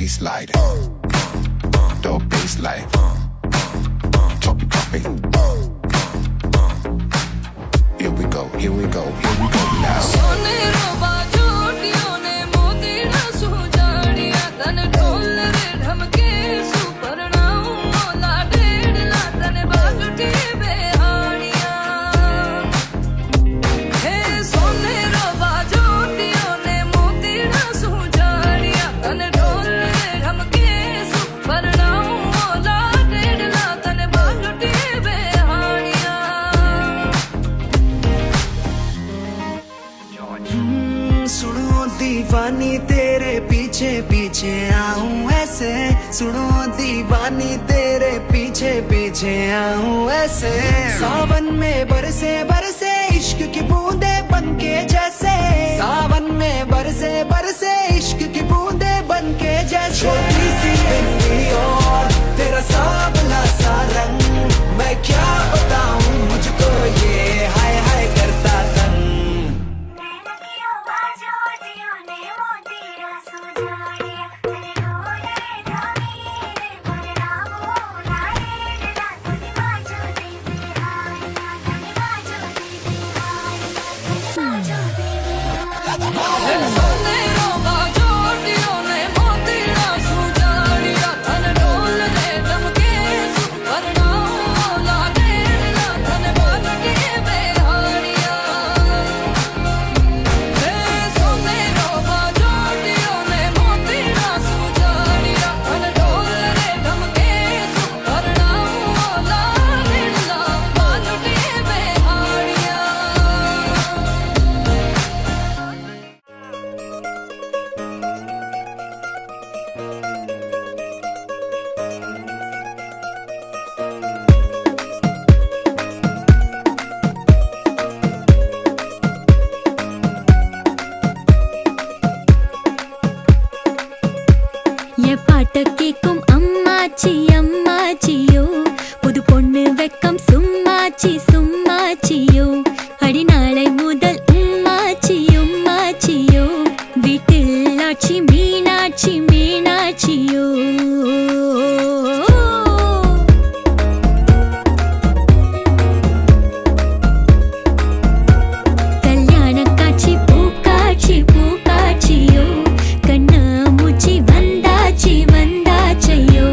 slide. Dog bass like. Chop it, chop it. Here we go, here we go, here we go now. दीवानी तेरे पीछे पीछे आऊं ऐसे, सुनो दीवानी तेरे पीछे पीछे आऊं ऐसे। सावन में बरसे बरसे इश्क की बूंदे बनके जैसे, सावन में बरसे बरसे इश्क की बूंदे बनके जैसे। छोटी सी बिंदी और तेरा सांवला सा रंग, मैं क्या बताऊं मुझको ये हाय हाय करता तंग। கேக்கும் அம்மாச்சி அம்மாச்சியோ, புது பொண்ணு வெக்கம் சும்மாச்சி சும்மாச்சியோ, அடி நாளை முதல் உம்மாச்சி உம்மாச்சியோ, வீட்டில் ஆட்சி மீனாட்சி மீனாட்சியோ. கல்யாண காட்சி பூக்காட்சி பூக்காட்சியோ, கண்ணா மூச்சி வந்தாச்சி வந்தாச்சையோ,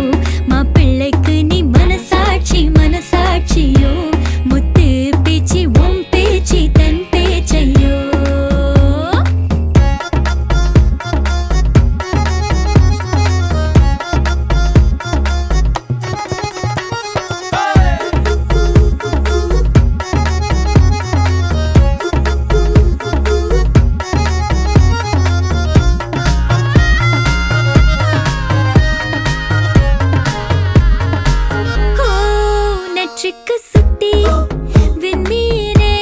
மாப்பிள்ளைக்கு நீ மனசாட்சி மனசாட்சியோ, முத்து பேச்சி உன் பேச்சி தன் பேச்சையோ. நெற்றிக்கு சுட்டி விண்மீனே,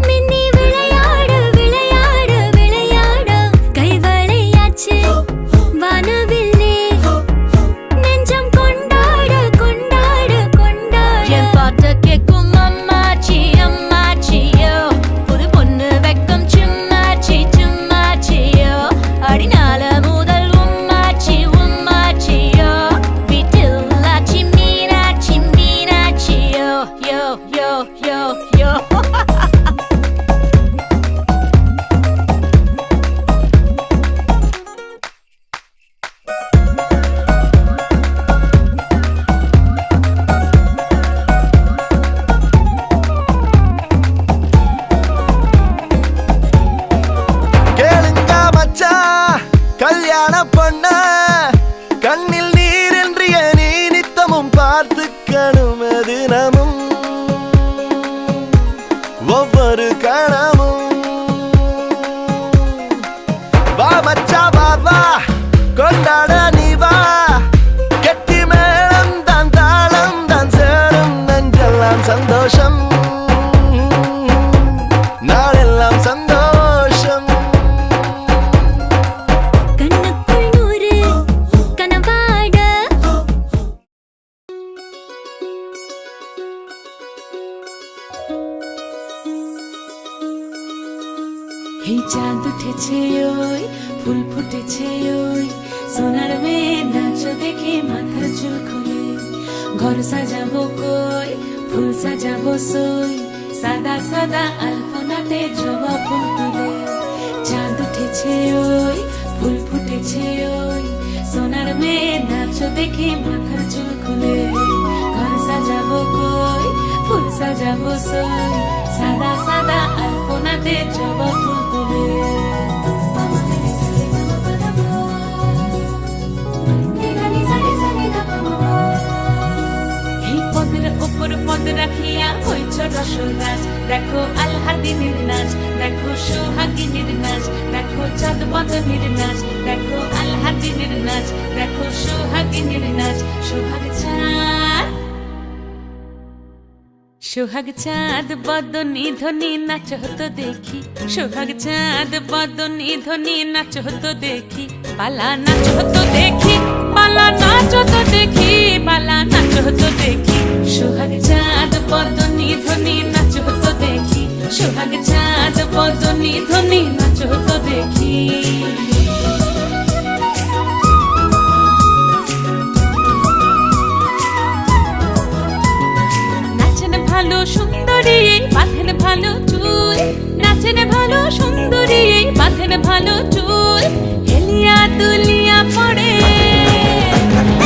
மின்னி விளையாட விளையாட விளையாட கைவளையாச்சு வானவில்லே, நெஞ்சம் கொண்டாட கொண்டாட கொண்டாட. என் பாட்ட கேக்கும் அம்மாச்சி அம்மாச்சியோ, புது பொண்ணு வெக்கம் சும்மாச்சி சும்மாச்சியோ, அடிநாள முதல் உம்மாச்சி உம்மாச்சியோ, வீட்டில் ஆச்சி மீனாட்சி மீனாட்சியோ. யோ யோ யோ யோ. கேளுங்க மச்சான் கல்யாண பொண்ண, கண்ணில் நீரின்றிய நீ நித்தமும் பார்த்துக்கணும் தினமும் ஒவ்வொரு கணமும். வா மச்சா வா வா கொண்டாட நீ வா, கெட்டி மேளம் தான் தாளம் தான் சேரும் நெஞ்செல்லாம் சந்தோஷம், நாளெல்லாம் சந்தோஷம். கண்ணுக்குள் நூறு கனவாட, এই চাঁদ উঠেছে ওই ফুল ফুটেছে ওই সোনার মেয়ে নাচ দেখে মাথার চুল খুলে ঘর সাজাবো কই ফুল সাজাবো সই সাদা সাদা আলপনাতে জবা ফুল তুলে চাঁদ উঠেছে ওই ফুল ফুটেছে ওই সোনার মেয়ে নাচ দেখে মাথার চুল খুলে ঘর সাজাবো কই ফুল সাজাবো সই সাদা সাদা আলপনাতে জবা ফুল তুলে এই পদের উপর পদ রাখিয়া হইছ রসরাজ দেখো আলহাদিনের নাচ দেখো সোহাগিনীর নাচ দেখো চাঁদ বদনের নাচ দেখো আলহাদিনের নাচ দেখো সোহাগিনীর নাচ সোহাগ চাঁদ বদনী ধ্বনি নাচ হতো দেখি সোহাগ চাঁদ বদনী ধ্বনি নাচ হতো দেখি পালা নাচ হতো দেখি পালা নাচ হতো দেখি পালা নাচ হতো দেখি সোহাগ চাঁদ বদনী ধ্বনি নাচ হতো দেখি সোহাগ চাঁদ বদনী ধ্বনি নাচ হতো দেখি ভালো সুন্দরী বাঁধেন ভালো চুল নাচেন ভালো সুন্দরী বাঁধেন ভালো চুল হেলিয়া দুলিয়া পড়ে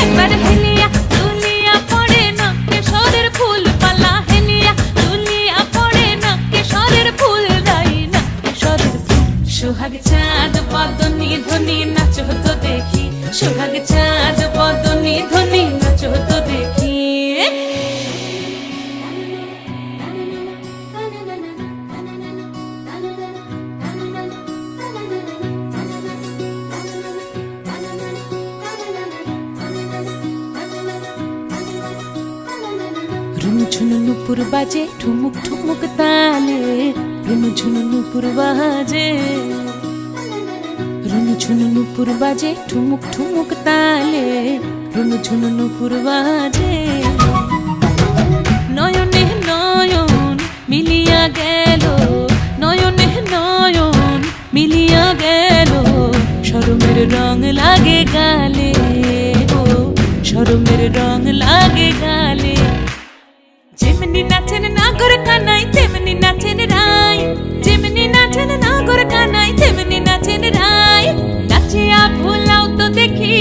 একবার হেলিয়া দুলিয়া পড়ে নকে সরের ফুল পালা হেলিয়া দুলিয়া পড়ে নকে সরের ফুল দাই নকে সরের ফুল সোহাগ চাঁদ বদনী ধ্বনি নাচ হতো দেখি সোহাগ চাঁদ বদনী ধ্বনি নাচ হতো দেখি ঝুনু নুপুর বাজে ঠুমুক ঠুমুক তালে রুনু ঝুনু নুপুর বাজে রুনু ঝুনু নুপুর বাজে ঠুমুক ঠুমুক তালে রুনু ঝুনু নুপুর বাজে নয়নে নয়ন মিলিয়া গেল নয়নে নয়ন মিলিয়া গেল শরমের রং লাগে গালে ও শরমের রং লাগে গালে যেমনি নাচেন নাগর কানাই তেমনি নাচেন রাই যেমনি নাচেন নাগর কানাই তেমনি নাচেন রাই নাচিয়া ভুলাও তো দেখি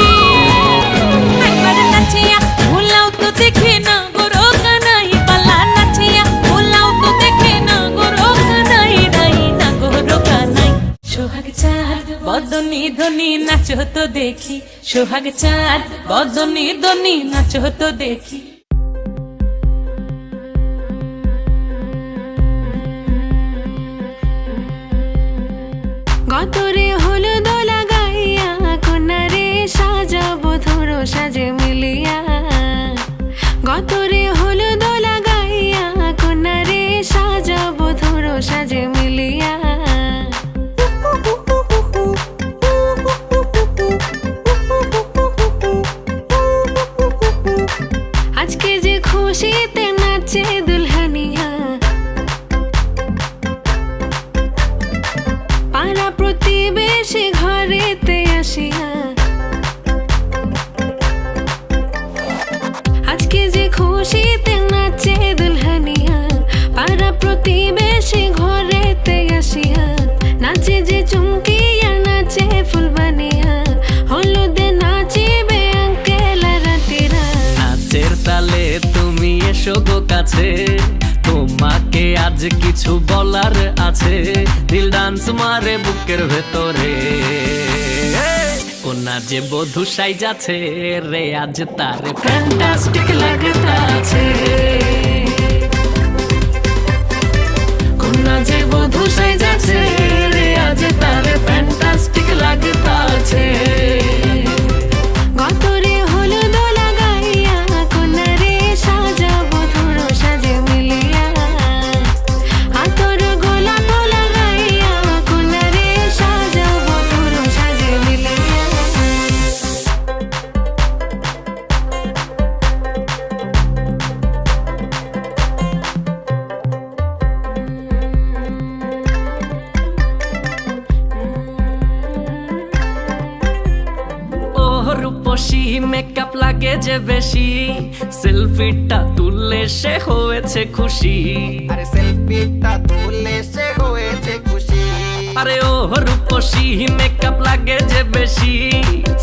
একবার নাচিয়া ভুলাও তো দেখি নাগর কানাই পালা নাচিয়া ভুলাও তো দেখি নাগর কানাই রাই নাগর কানাই সোহাগ চাঁদ বদনী ধ্বনি নাচ হতো দেখি সোহাগ চাঁদ বদনী ধ্বনি নাচ হতো দেখি গতরে হলুদ লাগাইয়া কোনারে সাজাবো ধরো সাজে মিলিয়া গতরে হলুদ লাগাইয়া কোনারে সাজাবো ধরো সাজে মিলিয়া আজকে যে খুশিতে নাচে দুলহানিয়া পাড়া প্রতিবেশী ঘরেতে আসিয়া আজকে যে খুশিতে নাচে দুলহানিয়া পাড়া প্রতিবেশী ঘরেতে আসিয়া নাচে যে চুমকিয়া নাচে ফুলবানিয়া হলুদে নাচিবে আঙ্কেল রাতিরা নাচের তালে তুমি এসো গো কাছে তোমাকে আজ কিছু বলার আছে দিল ডান্স মারে বুকের ভেতরে কোনা যে বধূ সাইজাছে রে আজ তারে ফ্যান্টাস্টিক লাগতাছে কোনা যে বধূ সাইজাছে রে আজ তারে ফ্যান্টাস্টিক লাগতাছে গতরে হলুদ লাগাইয়া কোনারে সাজাবো ধরো সাজে মিলিয়া আতর গোলাপ লাগাইয়া কোনারে সাজাবো ধরো সাজে মিলিয়া মেকআপ লাগে যে বেশি, সেলফিটা তুললে সে হয়েছে খুশি। আরে সেলফিটা তুললে সে হয়েছে খুশি। আরে ও রূপসী মেকআপ লাগে যে বেশি,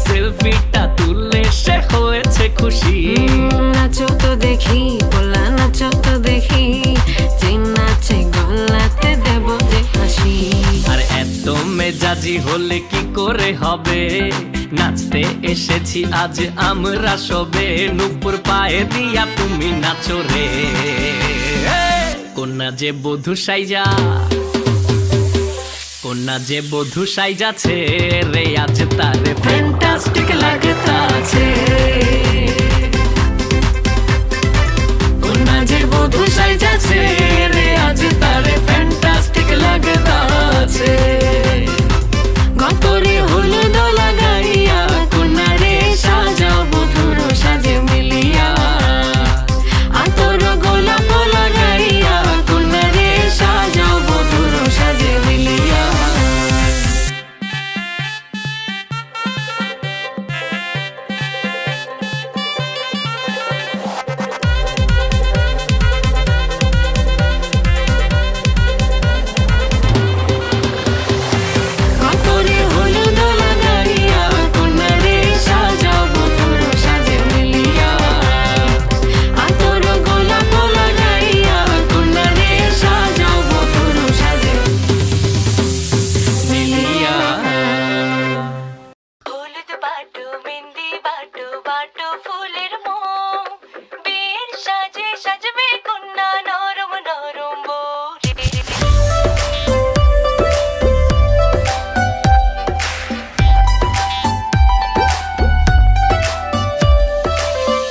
সেলফিটা তুললে সে হয়েছে খুশি। নাচো তো দেখি পোলা নাচো তো দেখি, যে নাচে গলাতে দেব যে হাসি। আর এত মেজাজি হলে কি করে হবে, নাচতে এসেছি আজ আমরা সবে, নুপুর পায়ে দিয়া তুমি নাচো রে। কন্যা যে বধূ সাইজা, কন্যা যে বধূ সাইজাছে রে, আজ তারে ফ্যান্টাস্টিক লাগতাছে। কন্যা যে বধূ সাইজাছে রে, আজ তারে ফ্যান্টাস্টিক লাগতাছে। গতরে হলুদ লাগাইয়া কন্যারে সাজাও বধুর সাজে মিলিয়া, আতর গোলাপ লাগাইয়া কন্যারে সাজাও বধুর সাজে মিলিয়া। গতরে হলুদ লাগাইয়া কন্যারে সাজাও বধুর সাজে মিলিয়া, আতর গোলাপ লাগাইয়া কন্যারে সাজাও বধুর সাজে মিলিয়া। হলুদ বাটু মেহেন্দি বাটু বাটু ফুলের মোম, বিয়ের সাজে সাজবে কন্যা নরম নরম বউ।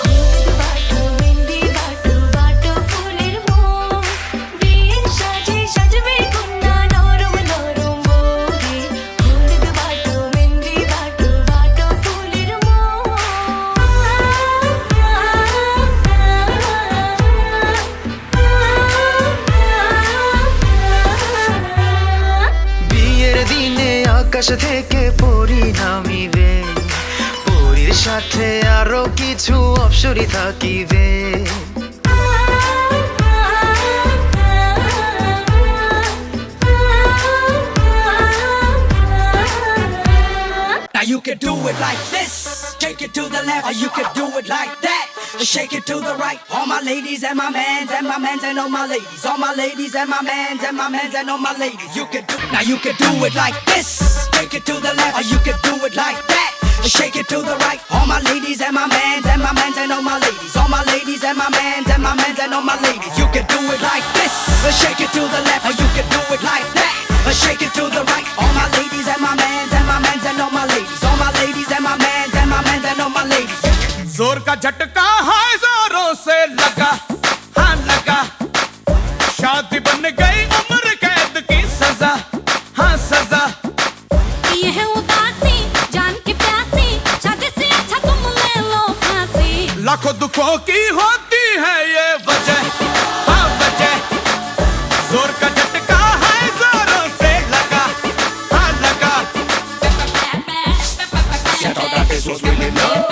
হলুদ বাটু মেহেন্দি বাটু বাটু ফুলের মোম, বিয়ের সাজে সাজবে কন্যা নরম নরম বউ। হলুদ বাটু মেহেন্দি বাটু বাটু ফুলের মোম। বিয়ের দিনে আকাশ থেকে পরি নামিবে, পরীর সাথে আরো কিছু অপ্সরী থাকিবে। Now you can do it like this, shake it to the left, or you can do it like that, shake it to the right. All my ladies and my mans and my mans and all my ladies, all my ladies and my mans and my mans and all my ladies. You can do, now you can do it like this, shake it to the left, or you can do it like that, shake it to the right. All my ladies and my mans and my mans and all my ladies, all my ladies and my mans and my mans and all my ladies. You can do it like this, shake it to the left, or you can do it like that, shake it to the right. All my ladies and my mans and my mans and all my ladies, all my ladies and my mans and my mans and all my ladies. जोर का झटका है जोरों से लगा, हाँ लगा, शादी बन गई उम्र कैद की सजा, हाँ सजा। ये है उदासी जान की प्यासी, शादी से अच्छा तुम ले लो फांसी। लाखों दुखों की होती है ये वजह, हाँ वजह। जोर का झटका है जोरों से लगा, हाँ लगा। I thought that this was really love.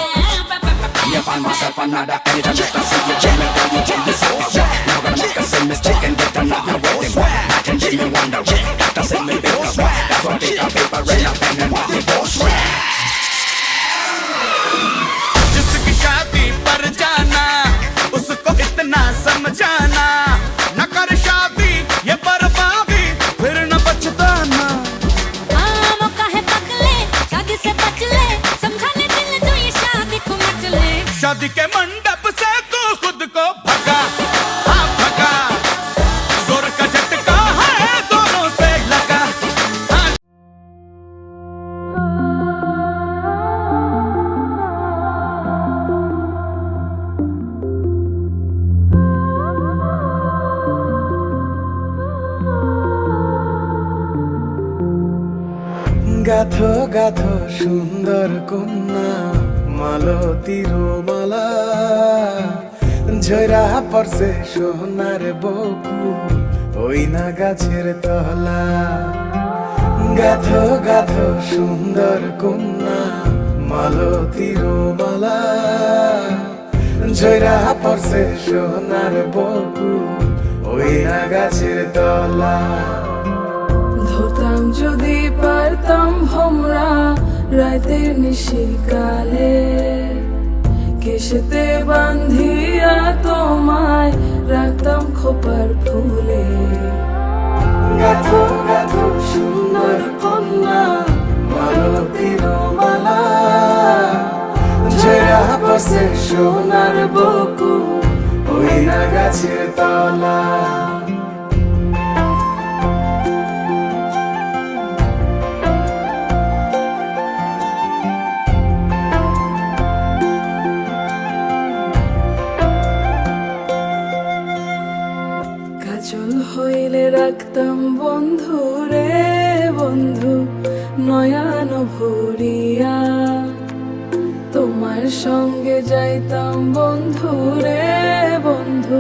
Me I find myself another anytime that I see you jamming, girl, you jam this up. Now gonna make a send this chick and get another wedding. Night and Jimmy wonder, got to send me bigger. That's why I take a paper and a pen and write divorce. जिसकी शादी पर जाना उसको इतना समझाना, न कर शादी ये बर्बादी फिर न पछताना। हाँ मौका है पकले, शादी से बच ले, समझा ले दिल जो ये शादी को मच ले। शादी के मंडप से तू खुद को भगा, हाँ भगा। जोर का झटका है दोनों से लगा, हाँ। গাথো গাথো সুন্দর কন্যা মালতীর মালা, ঝরা পড়ছে সোনার বকুল ওই না গাছের তলা। গাথো গাথো সুন্দর কন্যা মালতীর মালা জয়রা পড়ছে সোনার বকুল ওই না গাছের তলা ধরতাম যদি পারতাম ভমরা রাতের নিশিকালে কেশেতে বান্ধিয়া তোমায় রাখতাম খোপার ফুলে গাথো গাথো সুন্দর কন্যা মালতীর মালা জয়রা পড়ছে সোনার বকুল ওই না গাছের তলা কাজল হইলে রাখতাম বন্ধু রে বন্ধু নয়ন ভরিয়া তোমার সঙ্গে যাইতাম বন্ধু রে বন্ধু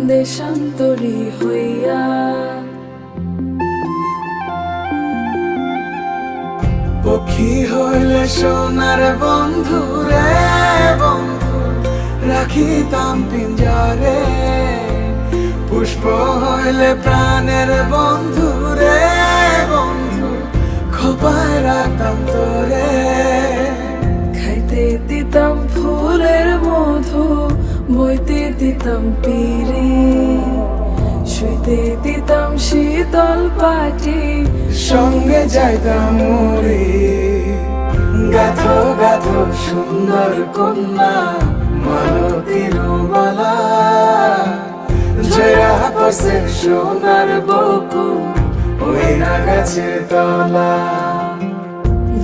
দেশান্তরী হইয়া পক্ষী হইলে সোনার বন্ধু রে বন্ধু রাখিতাম পিঞ্জরে পুষ্প হইলে প্রাণের বন্ধু রে বন্ধু খোপায় রাখতাম তোরে খাইতে দিতাম ফুলের মধু বইতে দিতাম পিরি শুইতে দিতাম শীতল পাটি সঙ্গে যাইতাম মরি গাথো গাথো সুন্দর কন্যা মালতীর মালা জয়রা পড়ছে সোনার বকুল ওই না গাছের তলা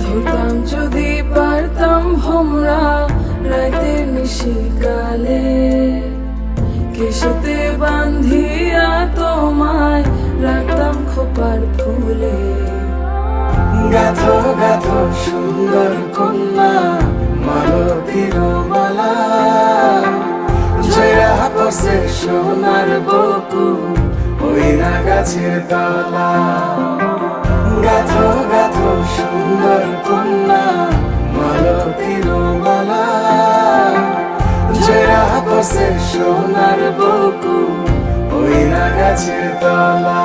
ধরতাম যদি পারতাম ভমরা রাতের নিশিকালে কেশেতে বান্ধিয়া তোমায় রাখতাম খোপার ফুলে গাথো গাথো সুন্দর কন্যা মালতীর মালা জয়রা পড়ছে সোনার বকুল ওই না গাছের তলা গাথো গাথো সুন্দর কন্যা মালতীর মালা জয়রা পড়ছে সোনার বকুল ওই না গাছের তলা